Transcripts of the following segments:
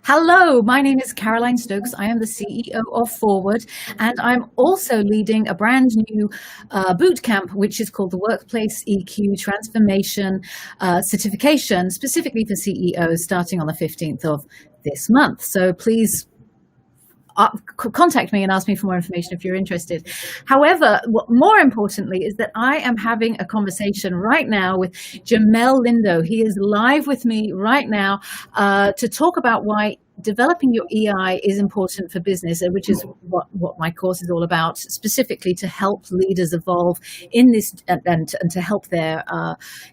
Hello, my name is Caroline Stokes. I am the CEO of Forward, and I'm also leading a brand new boot camp, which is called the Workplace EQ Transformation Certification, specifically for CEOs, starting on the 15th of this month. So please contact me and ask me for more information if you're interested. However, more importantly is that I am having a conversation right now with Jamel Lindo. He is live with me right now to talk about why developing your EI is important for business, which is what my course is all about, specifically to help leaders evolve in this and to help their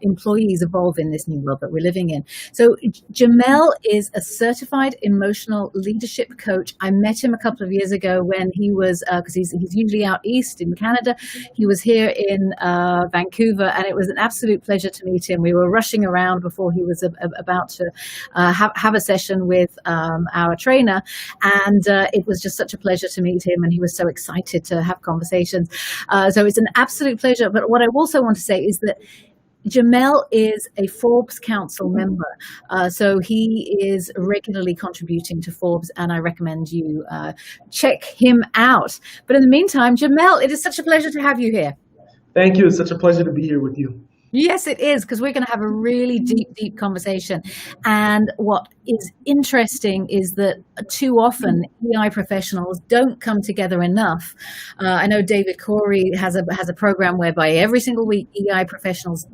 employees evolve in this new world that we're living in. So Jamel is a certified emotional leadership coach. I met him a couple of years ago when he was, because he's usually out east in Canada. He was here in Vancouver, and it was an absolute pleasure to meet him. We were rushing around before he was about to have a session with our trainer, and it was just such a pleasure to meet him, and he was so excited to have conversations. So it's an absolute pleasure. But what I also want to say is that Jamel is a Forbes Council member, so he is regularly contributing to Forbes, and I recommend you check him out. But in the meantime, Jamel, it is such a pleasure to have you here. Thank you. It's such a pleasure to be here with you. Yes, it is, because we're going to have a really deep conversation. And what is interesting is that too often EI professionals don't come together enough. I know David Corey has a program whereby every single week EI professionals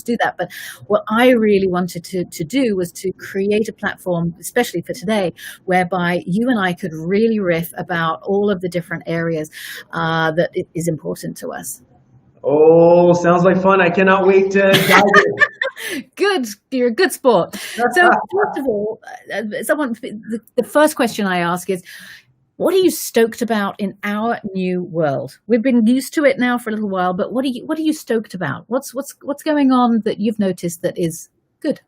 do that. But what I really wanted to do was to create a platform, especially for today, whereby you and I could really riff about all of the different areas that is important to us. Oh, sounds like fun. I cannot wait to dive in. Good. You're a good sport. So first of all, the first question I ask is, what are you stoked about in our new world? We've been used to it now for a little while, but what are you stoked about? What's going on that you've noticed that is good?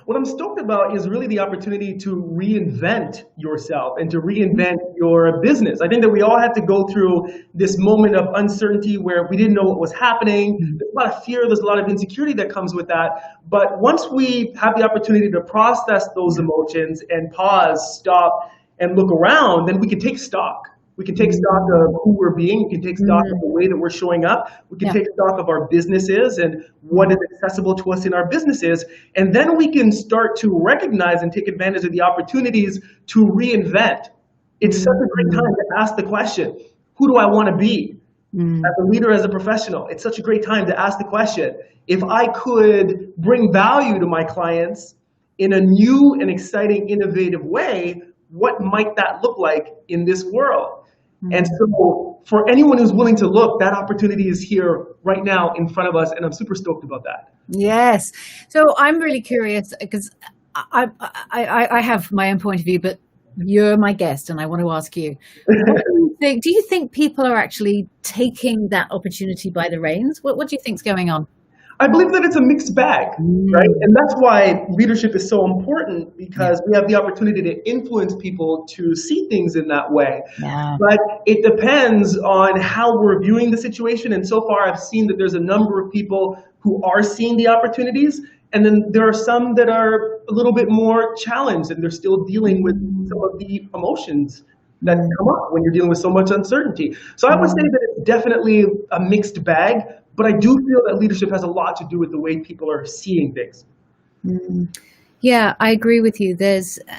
What I'm stoked about is really the opportunity to reinvent yourself and to reinvent your business. I think that we all had to go through this moment of uncertainty where we didn't know what was happening. There's a lot of fear, there's a lot of insecurity that comes with that. But once we have the opportunity to process those emotions and pause, stop, and look around, then we can take stock. We can take stock of who we're being. We can take stock of the way that we're showing up. We can take stock of our businesses and what is accessible to us in our businesses. And then we can start to recognize and take advantage of the opportunities to reinvent. It's such a great time to ask the question, who do I want to be as a leader, as a professional? It's such a great time to ask the question, if I could bring value to my clients in a new and exciting, innovative way, what might that look like in this world? And so for anyone who's willing to look, that opportunity is here right now in front of us, and I'm super stoked about that. Yes. So I'm really curious because I have my own point of view, but you're my guest, and I want to ask you, do you think people are actually taking that opportunity by the reins? What do you think's going on? I believe that it's a mixed bag, right? And that's why leadership is so important, because we have the opportunity to influence people to see things in that way. Yeah. But it depends on how we're viewing the situation. And so far, I've seen that there's a number of people who are seeing the opportunities. And then there are some that are a little bit more challenged, and they're still dealing with some of the emotions that come up when you're dealing with so much uncertainty. So I would say that it's definitely a mixed bag. But I do feel that leadership has a lot to do with the way people are seeing things. Yeah, I agree with you.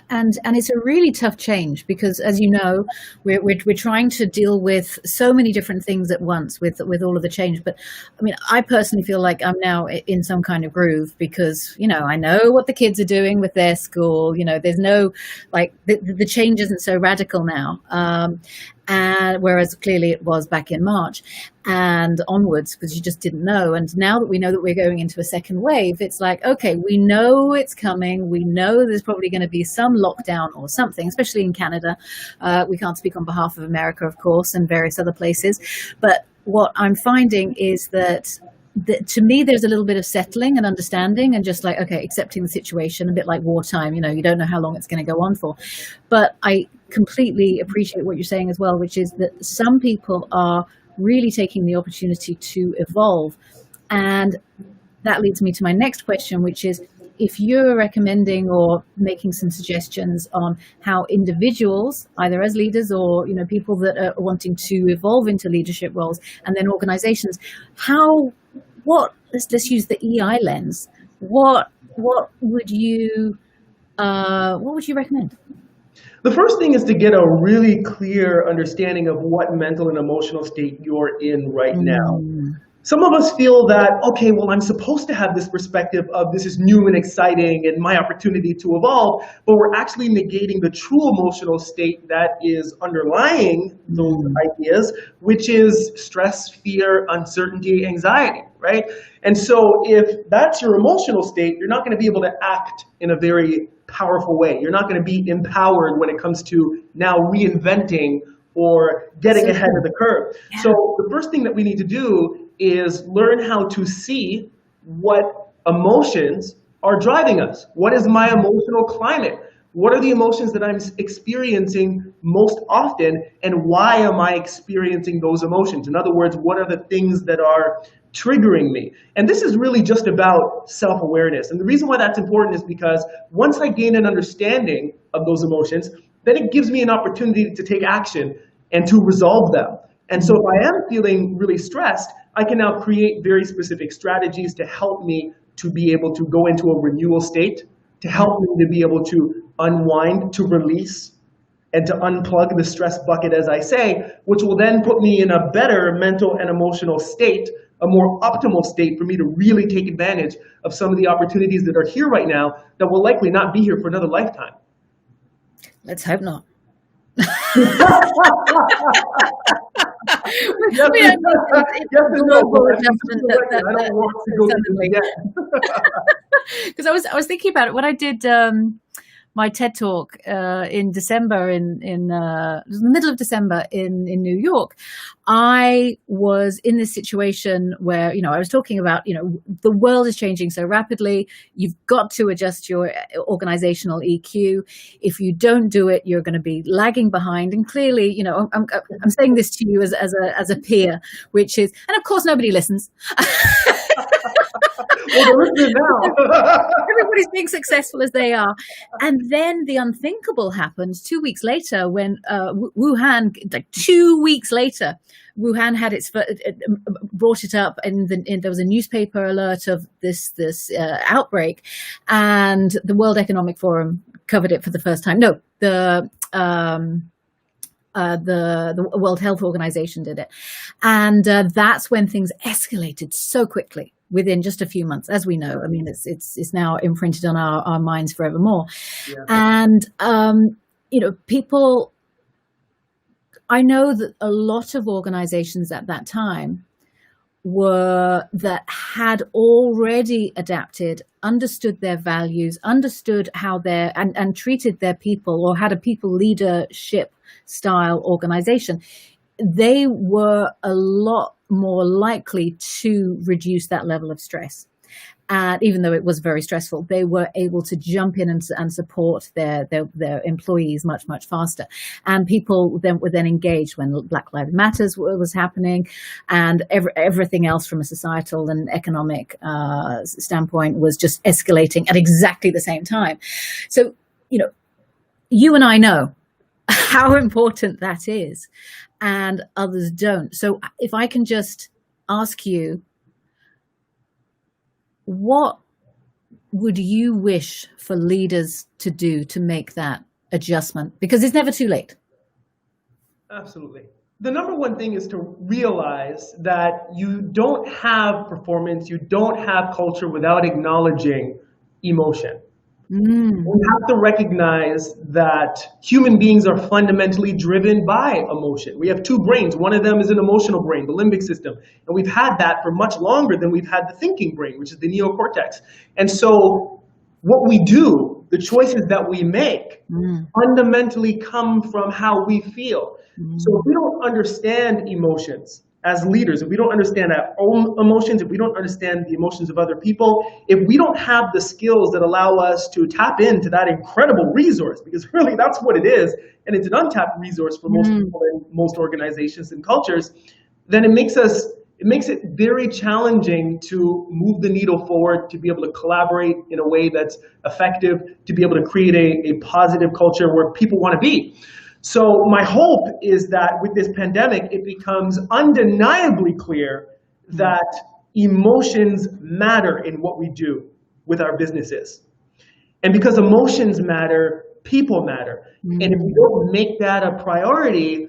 And it's a really tough change because, as you know, we're trying to deal with so many different things at once with all of the change. But I mean, I personally feel like I'm now in some kind of groove because, I know what the kids are doing with their school. There's no, the change isn't so radical now. And whereas clearly it was back in March and onwards, because you just didn't know. And now that we know that we're going into a second wave, it's like, okay, we know it's coming. We know there's probably going to be some lockdown or something, especially in Canada. We can't speak on behalf of America, of course, and various other places. But what I'm finding is that to me, there's a little bit of settling and understanding and just accepting the situation, a bit like wartime. You don't know how long it's going to go on for. But I completely appreciate what you're saying as well, which is that some people are really taking the opportunity to evolve. And that leads me to my next question, which is, if you're recommending or making some suggestions on how individuals, either as leaders or people that are wanting to evolve into leadership roles, and then organizations, let's use the EI lens. What would you recommend? The first thing is to get a really clear understanding of what mental and emotional state you're in right now. Some of us feel that, okay, well, I'm supposed to have this perspective of this is new and exciting and my opportunity to evolve, but we're actually negating the true emotional state that is underlying those ideas, which is stress, fear, uncertainty, anxiety, right? And so if that's your emotional state, you're not going to be able to act in a very powerful way. You're not going to be empowered when it comes to now reinventing or getting ahead of the curve. Yeah. So the first thing that we need to do is learn how to see what emotions are driving us. What is my emotional climate? What are the emotions that I'm experiencing most often, and why am I experiencing those emotions? In other words, what are the things that are triggering me? And this is really just about self-awareness. And the reason why that's important is because once I gain an understanding of those emotions, then it gives me an opportunity to take action and to resolve them. And so if I am feeling really stressed, I can now create very specific strategies to help me to be able to go into a renewal state, to help me to be able to unwind, to release, and to unplug the stress bucket, as I say, which will then put me in a better mental and emotional state, a more optimal state for me to really take advantage of some of the opportunities that are here right now that will likely not be here for another lifetime. Let's hope not. Because I was thinking about it when I did my TED talk in December it was the middle of December in New York. I was in this situation where, I was talking about, the world is changing so rapidly. You've got to adjust your organizational EQ. If you don't do it, you're going to be lagging behind. And clearly, I'm saying this to you as a peer, which is, and of course, nobody listens. Everybody's being successful as they are. And then the unthinkable happened 2 weeks later when Wuhan, like 2 weeks later, Wuhan had brought it up, and there was a newspaper alert of this outbreak, and the World Economic Forum covered it for the first time. No, the World Health Organization did it, and that's when things escalated so quickly within just a few months, as we know. I mean, it's now imprinted on our minds forevermore. Yeah. And people. I know that a lot of organizations at that time had already adapted, understood their values, understood how and treated their people, or had a people leadership style organization. They were a lot more likely to reduce that level of stress. And even though it was very stressful, they were able to jump in and support their employees much, much faster. And people were then engaged when Black Lives Matters was happening, and everything else from a societal and economic standpoint was just escalating at exactly the same time. So, you and I know how important that is, and others don't. So if I can just ask you, what would you wish for leaders to do to make that adjustment? Because it's never too late. Absolutely. The number one thing is to realize that you don't have performance, you don't have culture without acknowledging emotion. We have to recognize that human beings are fundamentally driven by emotion. We have two brains. One of them is an emotional brain, the limbic system. And we've had that for much longer than we've had the thinking brain, which is the neocortex. And so what we do, the choices that we make, fundamentally come from how we feel. So if we don't understand emotions as leaders, if we don't understand our own emotions, if we don't understand the emotions of other people, if we don't have the skills that allow us to tap into that incredible resource, because really that's what it is, and it's an untapped resource for most people and most organizations and cultures, then it makes it makes it very challenging to move the needle forward, to be able to collaborate in a way that's effective, to be able to create a positive culture where people want to be. So my hope is that with this pandemic, it becomes undeniably clear that emotions matter in what we do with our businesses. And because emotions matter, people matter. And if we don't make that a priority,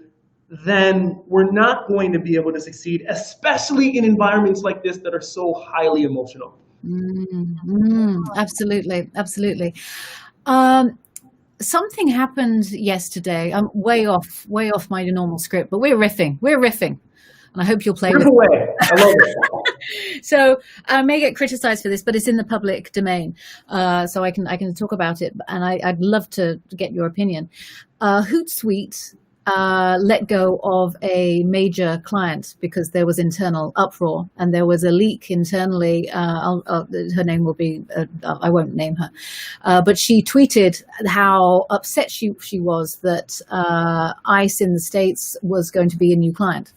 then we're not going to be able to succeed, especially in environments like this that are so highly emotional. Absolutely, absolutely. Something happened yesterday. I'm way off my normal script, but we're riffing, and I hope you'll play with away. I love it. So I may get criticized for this, but it's in the public domain, so I can talk about it, and I'd love to get your opinion. Hootsuite let go of a major client because there was internal uproar and there was a leak internally. Her name will be, I won't name her, but she tweeted how upset she was that ICE in the States was going to be a new client.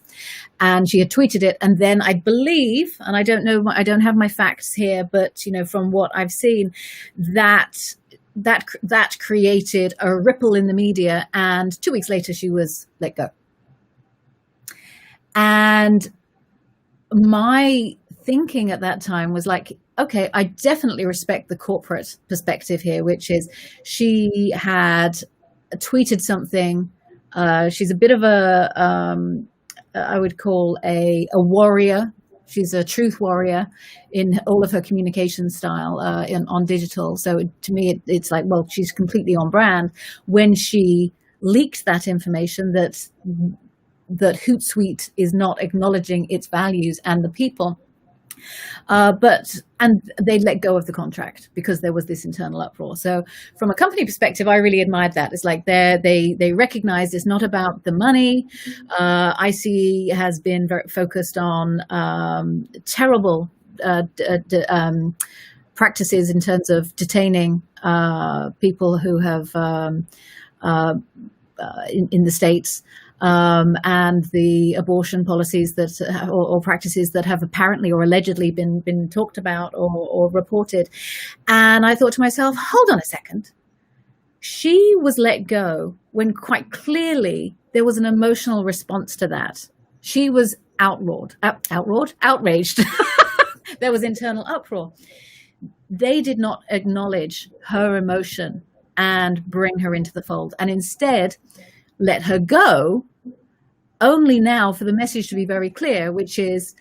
And she had tweeted it, and then I believe, and I don't know, I don't have my facts here, but from what I've seen, that created a ripple in the media, and 2 weeks later she was let go. And my thinking at that time was like, okay, I definitely respect the corporate perspective here, which is she had tweeted something. She's a bit of I would call a warrior. She's a truth warrior in all of her communication style on digital. So to me, it's like, well, she's completely on brand when she leaked that information that Hootsuite is not acknowledging its values and the people. And they let go of the contract because there was this internal uproar. So from a company perspective, I really admired that. It's like they recognize it's not about the money. ICE has been very focused on terrible practices in terms of detaining people who have in the States. And the abortion policies or practices that have apparently or allegedly been talked about or reported. And I thought to myself, hold on a second. She was let go when quite clearly there was an emotional response to that. She was outraged. There was internal uproar. They did not acknowledge her emotion and bring her into the fold, and instead let her go only now for the message to be very clear, which is,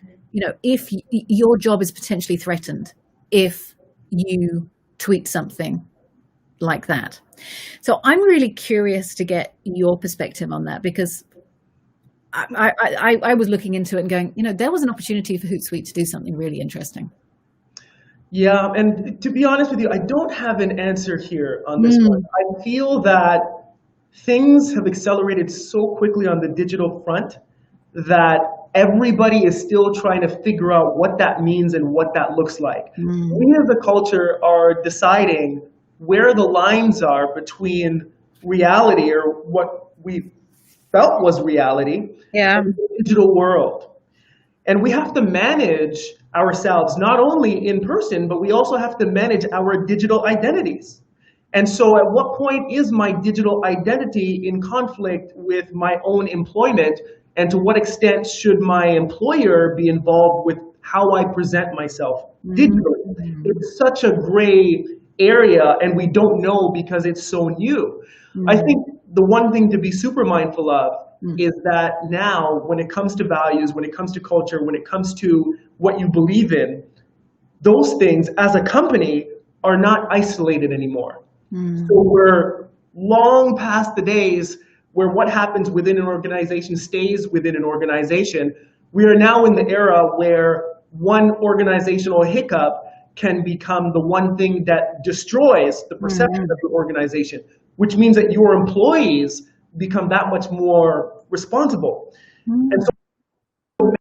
if your job is potentially threatened, if you tweet something like that. So I'm really curious to get your perspective on that, because I was looking into it and going, there was an opportunity for Hootsuite to do something really interesting. Yeah, and to be honest with you, I don't have an answer here on this one. I feel that things have accelerated so quickly on the digital front that everybody is still trying to figure out what that means and what that looks like. We as a culture are deciding where the lines are between reality, or what we felt was reality, and the digital world. And we have to manage ourselves, not only in person, but we also have to manage our digital identities. And so at what point is my digital identity in conflict with my own employment? And to what extent should my employer be involved with how I present myself digitally? It's such a gray area, and we don't know because it's so new. I think the one thing to be super mindful of is that now, when it comes to values, when it comes to culture, when it comes to what you believe in, those things as a company are not isolated anymore. So we're long past the days where what happens within an organization stays within an organization. We are now in the era where one organizational hiccup can become the one thing that destroys the perception of the organization, which means that your employees become that much more responsible. And so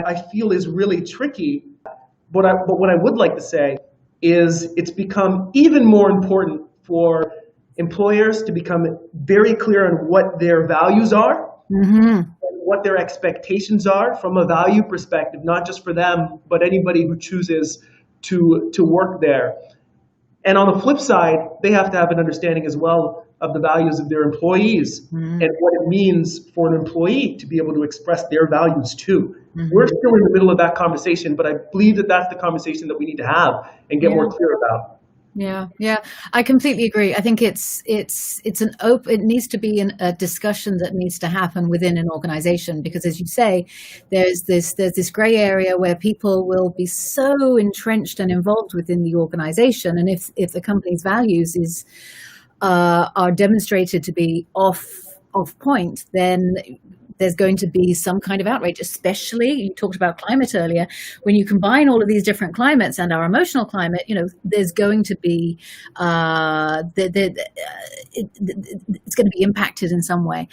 I feel is really tricky. But what I would like to say is it's become even more important for employers to become very clear on what their values are, and what their expectations are from a value perspective, not just for them, but anybody who chooses to work there. And on the flip side, they have to have an understanding as well of the values of their employees and what it means for an employee to be able to express their values too. We're still in the middle of that conversation, but I believe that that's the conversation that we need to have and get more clear about. Yeah, I completely agree. I think it needs to be a discussion that needs to happen within an organization, because as you say, there's this gray area where people will be so entrenched and involved within the organization, and if the company's values are demonstrated to be off point, then there's going to be some kind of outrage, especially, you talked about climate earlier, when you combine all of these different climates and our emotional climate, there's going to be, it's going to be impacted in some way.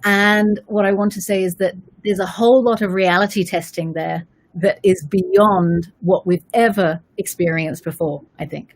And what I want to say is that there's a whole lot of reality testing there that is beyond what we've ever experienced before, I think.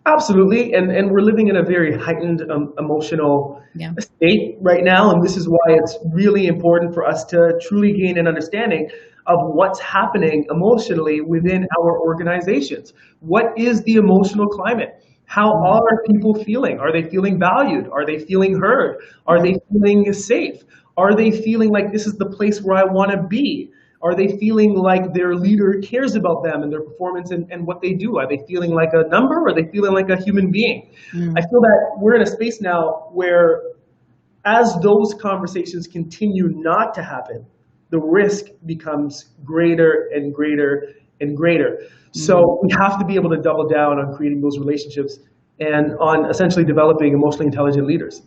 Absolutely, and we're living in a very heightened emotional state right now, and this is why it's really important for us to truly gain an understanding of what's happening emotionally within our organizations. What is the emotional climate? How are people feeling? Are they feeling valued? Are they feeling heard? Are they feeling safe? Are they feeling like this is the place where I want to be? Are they feeling like their leader cares about them and their performance and what they do? Are they feeling like a number, or are they feeling like a human being? I feel that we're in a space now where, as those conversations continue not to happen, the risk becomes greater and greater and greater. So we have to be able to double down on creating those relationships and on essentially developing emotionally intelligent leaders.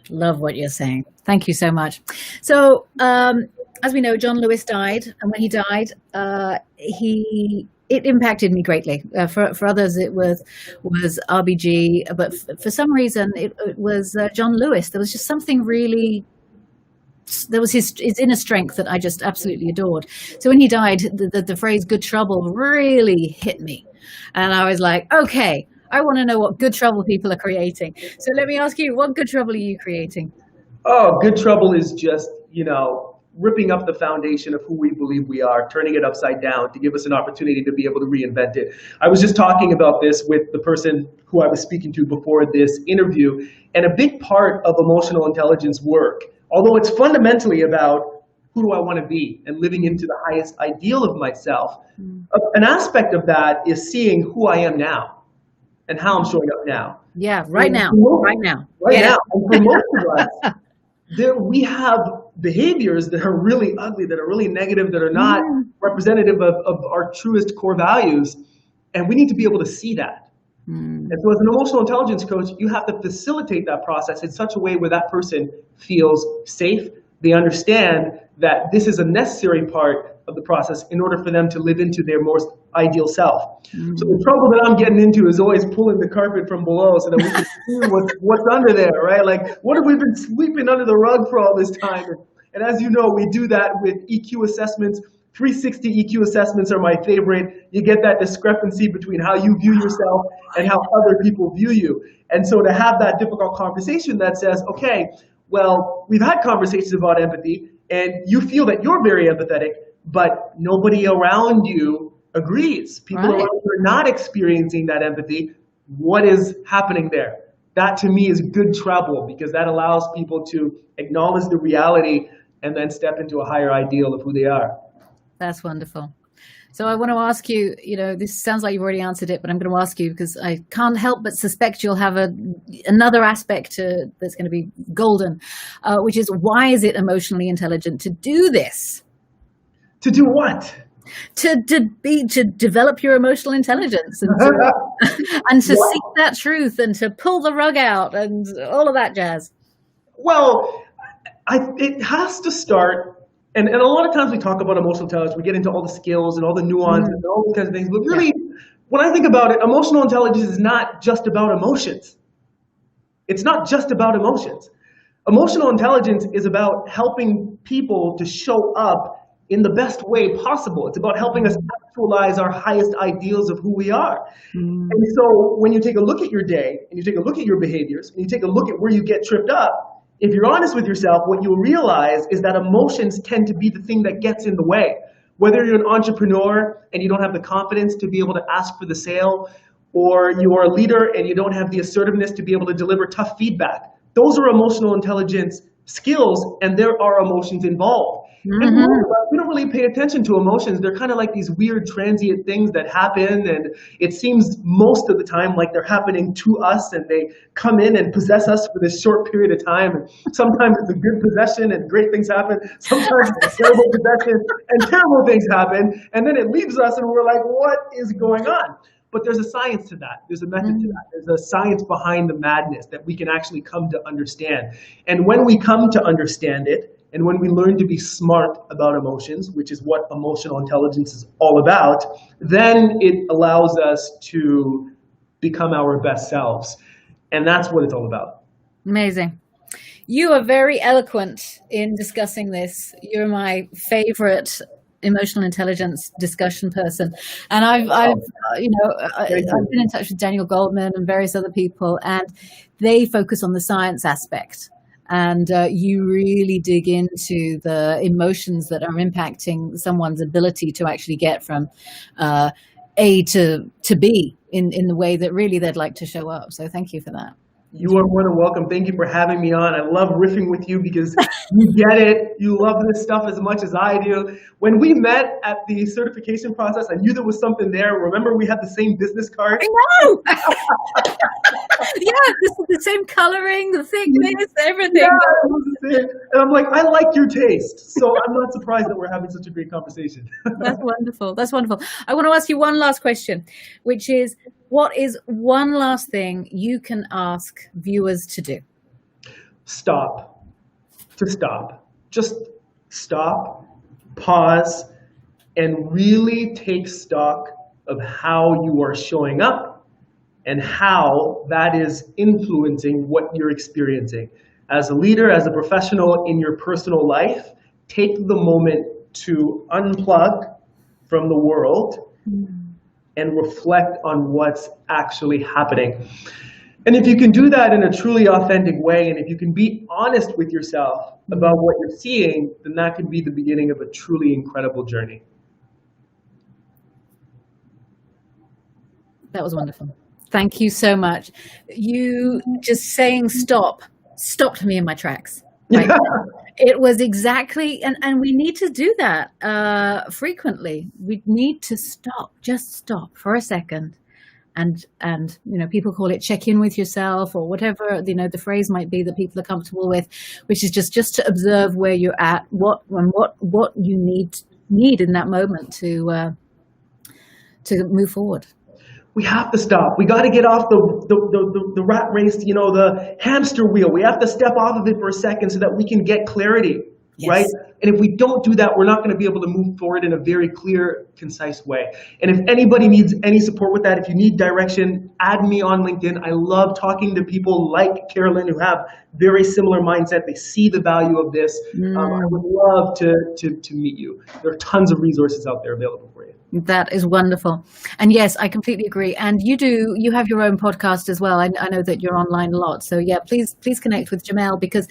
Love what you're saying. Thank you so much. So, as we know, John Lewis died, and when he died, it impacted me greatly. For others, it was RBG, but for some reason, it was John Lewis. There was just something really. There was his inner strength that I just absolutely adored. So when he died, the phrase "good trouble" really hit me, and I was like, okay, I want to know what good trouble people are creating. So let me ask you, what good trouble are you creating? Oh, good trouble is just, ripping up the foundation of who we believe we are, turning it upside down to give us an opportunity to be able to reinvent it. I was just talking about this with the person who I was speaking to before this interview, and a big part of emotional intelligence work, although it's fundamentally about who do I want to be and living into the highest ideal of myself, an aspect of that is seeing who I am now and how I'm showing up now. Yeah, right now. And for most of us, we have behaviors that are really ugly, that are really negative, that are not representative of our truest core values. And we need to be able to see that. And so as an emotional intelligence coach, you have to facilitate that process in such a way where that person feels safe. They understand that this is a necessary part of the process in order for them to live into their most ideal self. So the trouble that I'm getting into is always pulling the carpet from below so that we can see what's under there, right? Like, what have we been sweeping under the rug for all this time? And as you know, we do that with EQ assessments. 360 EQ assessments are my favorite. You get that discrepancy between how you view yourself and how other people view you. And so to have that difficult conversation that says, okay, well, we've had conversations about empathy, and you feel that you're very empathetic, but nobody around you agrees. People around you are not experiencing that empathy. What is happening there? That to me is good trouble, because that allows people to acknowledge the reality and then step into a higher ideal of who they are. That's wonderful. So I want to ask you, this sounds like you've already answered it, but I'm going to ask you because I can't help but suspect you'll have another aspect that's going to be golden, which is, why is it emotionally intelligent to do this? To do what? To develop your emotional intelligence and to seek that truth and to pull the rug out and all of that jazz. Well, it has to start. And a lot of times we talk about emotional intelligence, we get into all the skills and all the nuance and all those kinds of things. But really, when I think about it, emotional intelligence is not just about emotions. It's not just about emotions. Emotional intelligence is about helping people to show up in the best way possible. It's about helping us actualize our highest ideals of who we are. And so when you take a look at your day, and you take a look at your behaviors, and you take a look at where you get tripped up, If you're honest with yourself, what you'll realize is that emotions tend to be the thing that gets in the way. Whether you're an entrepreneur and you don't have the confidence to be able to ask for the sale, or you're a leader and you don't have the assertiveness to be able to deliver tough feedback, those are emotional intelligence skills, and there are emotions involved. And we don't really pay attention to emotions. They're kind of like these weird transient things that happen, and it seems most of the time like they're happening to us, and they come in and possess us for this short period of time. And sometimes it's a good possession and great things happen. Sometimes it's a terrible possession and terrible things happen. And then it leaves us and we're like, what is going on? But there's a science to that. There's a method to that. There's a science behind the madness that we can actually come to understand. And when we come to understand it, and when we learn to be smart about emotions, which is what emotional intelligence is all about, then it allows us to become our best selves. And that's what it's all about. Amazing. You are very eloquent in discussing this. You're my favorite emotional intelligence discussion person, and I've been in touch with Daniel Goldman and various other people, and they focus on the science aspect, and you really dig into the emotions that are impacting someone's ability to actually get from A to B in the way that really they'd like to show up. So thank you for that. You are more than welcome. Thank you for having me on. I love riffing with you because you get it. You love this stuff as much as I do. When we met at the certification process, I knew there was something there. Remember, we had the same business card? I know! Yeah, this is the same coloring, the thickness, everything. Yeah, it was the same. And I'm like, I like your taste. So I'm not surprised that we're having such a great conversation. That's wonderful. That's wonderful. I want to ask you one last question, which is, what is one last thing you can ask viewers to do? Stop. To stop. Just stop, pause, and really take stock of how you are showing up and how that is influencing what you're experiencing. As a leader, as a professional in your personal life, take the moment to unplug from the world and reflect on what's actually happening. And if you can do that in a truly authentic way, and if you can be honest with yourself about what you're seeing, then that can be the beginning of a truly incredible journey. That was wonderful. Thank you so much. You just saying stop stopped me in my tracks. Right? It was exactly, and we need to do that frequently. We need to stop, just stop for a second. And people call it check in with yourself, or whatever, the phrase might be that people are comfortable with, which is just to observe where you're at, what you need in that moment to move forward. We have to stop. We got to get off the rat race, the hamster wheel. We have to step off of it for a second so that we can get clarity, yes. Right? And if we don't do that, we're not going to be able to move forward in a very clear, concise way. And if anybody needs any support with that, if you need direction, add me on LinkedIn. I love talking to people like Carolyn who have very similar mindset. They see the value of this. I would love to meet you. There are tons of resources out there available for you. That is wonderful. And yes, I completely agree. And you have your own podcast as well. I know that you're online a lot. So yeah, please connect with Jamel, because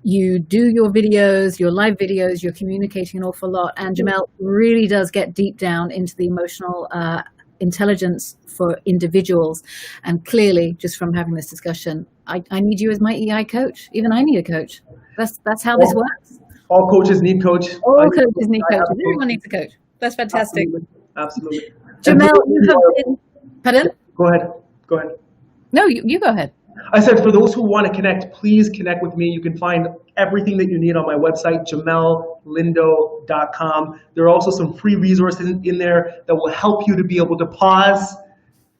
you do your videos, your live videos, you're communicating an awful lot. And Jamel really does get deep down into the emotional intelligence for individuals. And clearly, just from having this discussion, I need you as my EI coach. Even I need a coach. That's how this works. All coaches need coach. All coaches need coaches. Everyone needs a coach. That's fantastic. Absolutely. Jamel, you have been... Pardon? Go ahead. No, you go ahead. I said, for those who want to connect, please connect with me. You can find everything that you need on my website, JamelLindo.com. There are also some free resources in there that will help you to be able to pause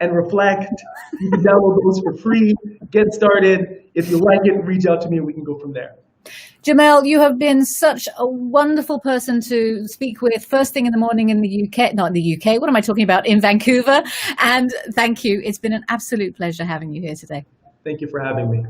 and reflect. You can download those for free. Get started. If you like it, reach out to me and we can go from there. Jamel, you have been such a wonderful person to speak with first thing in the morning in the UK, not in the UK, what am I talking about, in Vancouver. And thank you. It's been an absolute pleasure having you here today. Thank you for having me.